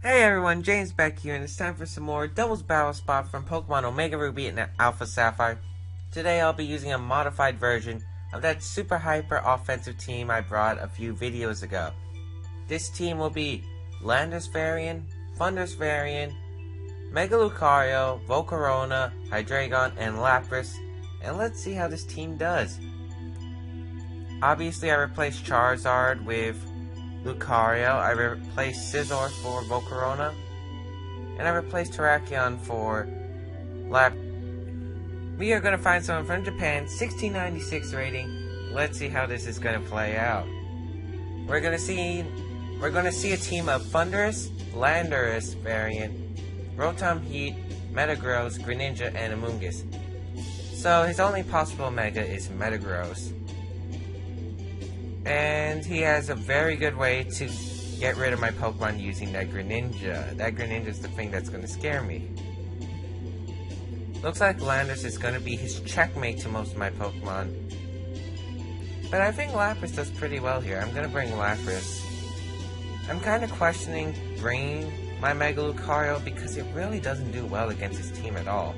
Hey everyone, James Baek here, and it's time for some more Doubles Battle Spot from Pokemon Omega Ruby and Alpha Sapphire. Today I'll be using a modified version of that super hyper offensive team I brought a few videos ago. This team will be Landorus variant, Thundurus variant, Mega Lucario, Volcarona, Hydreigon, and Lapras, and let's see how this team does. Obviously I replaced Charizard with Lucario, I replaced Scizor for Volcarona, and I replaced Terrakion for Lapras. We are going to find someone from Japan, 1696 rating. Let's see how this is going to play out. We're going to see a team of Thundurus, Landorus variant, Rotom Heat, Metagross, Greninja, and Amoonguss. So his only possible Mega is Metagross. And he has a very good way to get rid of my Pokemon using that Greninja. That Greninja is the thing that's going to scare me. Looks like Landorus is going to be his checkmate to most of my Pokemon. But I think Lapras does pretty well here. I'm going to bring Lapras. I'm kind of questioning bringing my Mega Lucario because it really doesn't do well against his team at all.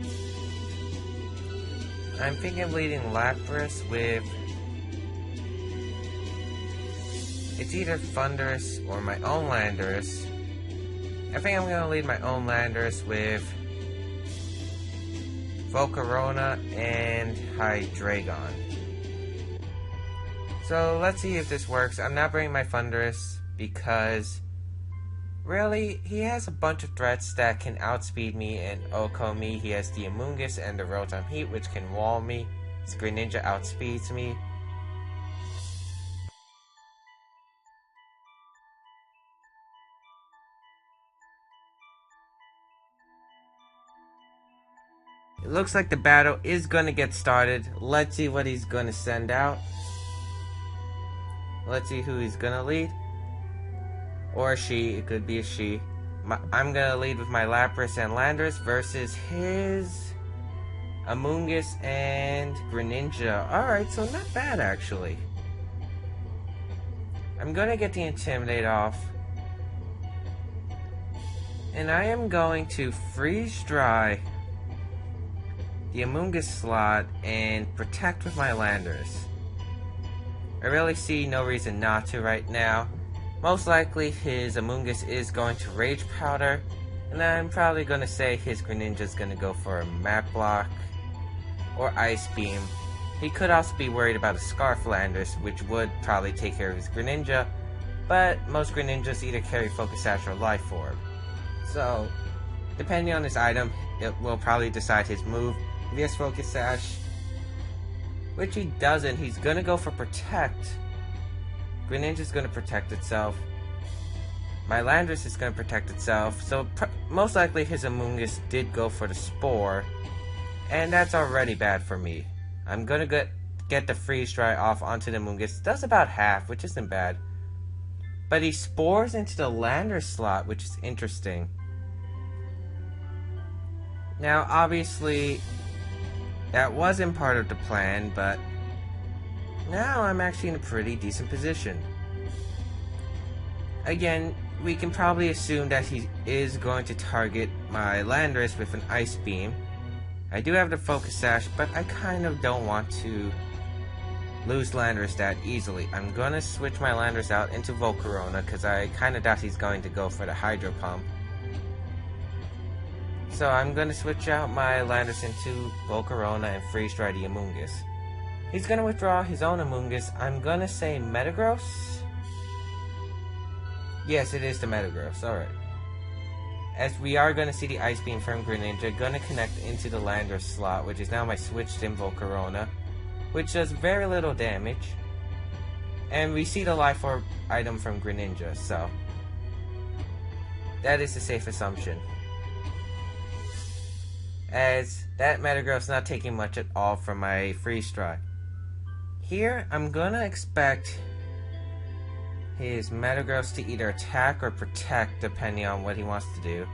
I'm thinking of leading Lapras with... it's either Thundurus or my own Landorus. I think I'm going to lead my own Landorus with Volcarona and Hydreigon. So let's see if this works. I'm not bringing my Thundurus because really, he has a bunch of threats that can outspeed me and OHKO me. He has the Amoonguss and the Rotom Heat, which can wall me. His Greninja outspeeds me. It looks like the battle is going to get started. Let's see what he's going to send out. Let's see who he's going to lead. Or a she. It could be a she. I'm going to lead with my Lapras and Landorus versus his Amoonguss and Greninja. Alright, so not bad actually. I'm going to get the Intimidate off. And I am going to Freeze Dry the Amoonguss slot and Protect with my Landorus. I really see no reason not to right now. Most likely his Amoonguss is going to Rage Powder, and I'm probably going to say his Greninja is going to go for a Map Block or Ice Beam. He could also be worried about a Scarf Landorus, which would probably take care of his Greninja, but most Greninjas either carry Focus Sash or Life Orb. So, depending on his item, it will probably decide his move. If he has Focus Sash, which he doesn't, he's gonna go for Protect. Greninja's gonna protect itself. My Landorus is gonna protect itself. So most likely his Amoonguss did go for the Spore, and that's already bad for me. I'm gonna get the Freeze Dry off onto the Amoonguss. Does about half, which isn't bad. But he spores into the Landorus slot, which is interesting. Now, obviously, that wasn't part of the plan, but now I'm actually in a pretty decent position. Again, we can probably assume that he is going to target my Landorus with an Ice Beam. I do have the Focus Sash, but I kind of don't want to lose Landorus that easily. I'm going to switch my Landorus out into Volcarona because I kind of doubt he's going to go for the Hydro Pump. So I'm going to switch out my Landorus into Volcarona and Freeze Dry the Amoonguss. He's going to withdraw his own Amoonguss. I'm going to say Metagross. Yes, it is the Metagross. Alright. As we are going to see the Ice Beam from Greninja, going to connect into the Landorus slot, which is now my switched in Volcarona, which does very little damage. And we see the Life Orb item from Greninja, so that is a safe assumption. As that Metagross not taking much at all from my Freeze Dry. Here, I'm gonna expect his Metagross to either attack or protect, depending on what he wants to do.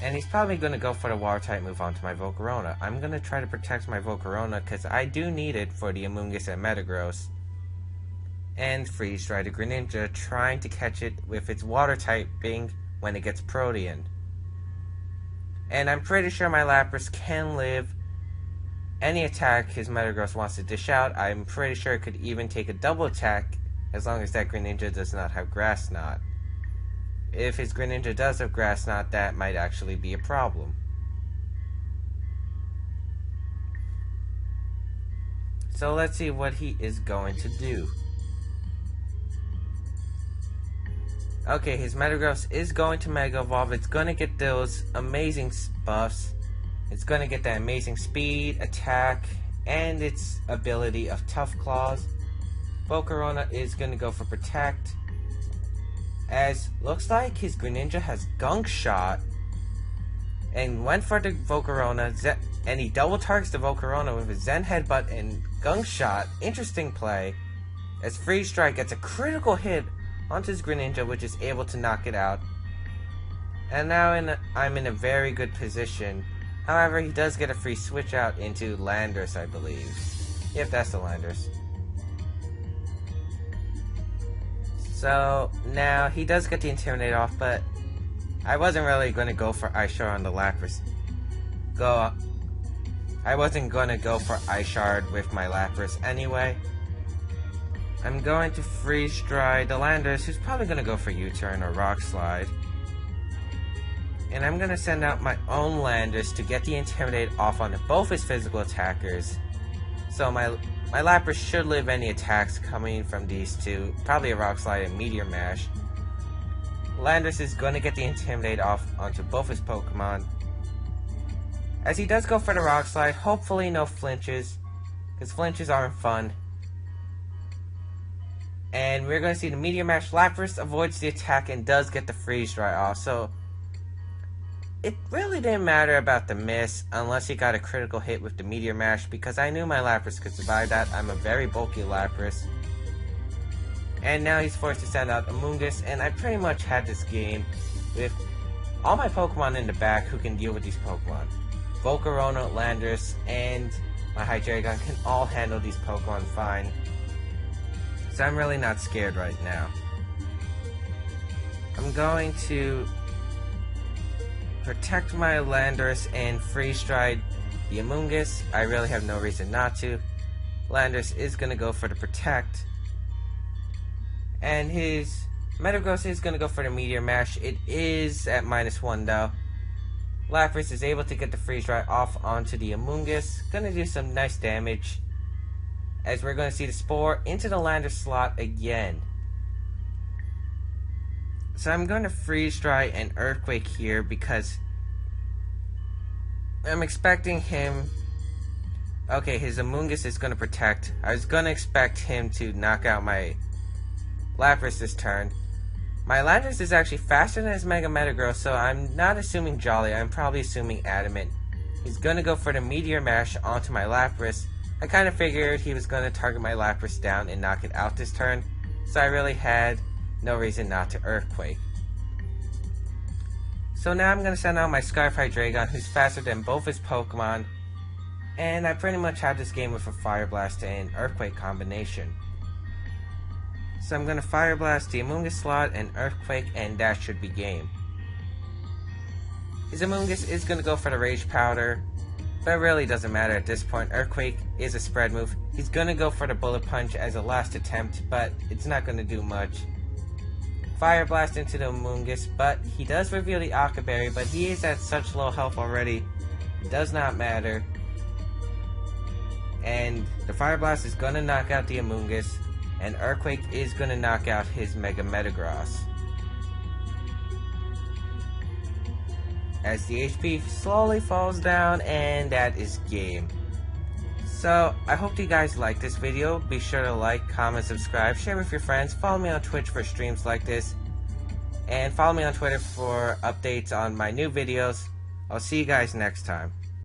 And he's probably gonna go for the Water type move onto my Volcarona. I'm gonna try to protect my Volcarona because I do need it for the Amoonguss and Metagross. and Freeze Dry the Greninja, trying to catch it with its water typing when it gets Protean. And I'm pretty sure my Lapras can live any attack his Metagross wants to dish out. I'm pretty sure it could even take a double attack as long as that Greninja does not have Grass Knot. If his Greninja does have Grass Knot, that might actually be a problem. So let's see what he is going to do. Okay, his Metagross is going to Mega Evolve. It's going to get those amazing buffs. It's going to get that amazing speed, attack, and its ability of Tough Claws. Volcarona is going to go for Protect. As looks like his Greninja has Gunk Shot. And went for the Volcarona. And he double targets the Volcarona with his Zen Headbutt and Gunk Shot. Interesting play. As Freeze Strike gets a critical hit onto his Greninja, which is able to knock it out. And now I'm in a very good position. However, he does get a free switch out into Landorus, I believe. Yep, that's the Landorus. So, now he does get the Intimidate off, but I wasn't really going to go for Ice Shard on the Lapras. I wasn't going to go for Ice Shard with my Lapras anyway. I'm going to Freeze Stride the Landorus, who's probably going to go for U-Turn or Rock Slide. And I'm going to send out my own Landorus to get the Intimidate off onto both his physical attackers. So my Lapras should live any attacks coming from these two. Probably a Rock Slide and Meteor Mash. Landorus is going to get the Intimidate off onto both his Pokemon. As he does go for the Rock Slide, hopefully no flinches. Because flinches aren't fun. And we're going to see the Meteor Mash. Lapras avoids the attack and does get the Freeze Dry off. So it really didn't matter about the miss unless he got a critical hit with the Meteor Mash, because I knew my Lapras could survive that. I'm a very bulky Lapras. And now he's forced to send out Amoonguss, and I pretty much had this game with all my Pokemon in the back who can deal with these Pokemon. Volcarona, Landorus, and my Hydreigon can all handle these Pokemon fine. So I'm really not scared right now. I'm going to protect my Landorus and Freeze Stride the Amoonguss. I really have no reason not to. Landorus is going to go for the Protect. And his Metagross is going to go for the Meteor Mash. It is at -1 though. Lapras is able to get the Freeze Dry off onto the Amoonguss. Going to do some nice damage. As we're going to see the Spore into the Landorus slot again. So I'm going to Freeze Dry and Earthquake here because I'm expecting him. Okay, his Amoonguss is going to Protect. I was going to expect him to knock out my Lapras this turn. My Landorus is actually faster than his Mega Metagross, so I'm not assuming Jolly. I'm probably assuming Adamant. He's going to go for the Meteor Mash onto my Lapras. I kind of figured he was going to target my Lapras down and knock it out this turn, so I really had no reason not to Earthquake. So now I'm going to send out my Scarf Hydreigon, who's faster than both his Pokemon, and I pretty much had this game with a Fire Blast and Earthquake combination. So I'm going to Fire Blast the Amoonguss slot and Earthquake, and that should be game. His Amoonguss is going to go for the Rage Powder, but it really doesn't matter at this point. Earthquake is a spread move. He's going to go for the Bullet Punch as a last attempt, but it's not going to do much. Fire Blast into the Amoonguss, but he does reveal the Aqua Berry, but he is at such low health already. It does not matter. And the Fire Blast is going to knock out the Amoonguss, and Earthquake is going to knock out his Mega Metagross. As the HP slowly falls down, and that is game. So, I hope you guys liked this video. Be sure to like, comment, subscribe, share with your friends, follow me on Twitch for streams like this, and follow me on Twitter for updates on my new videos. I'll see you guys next time.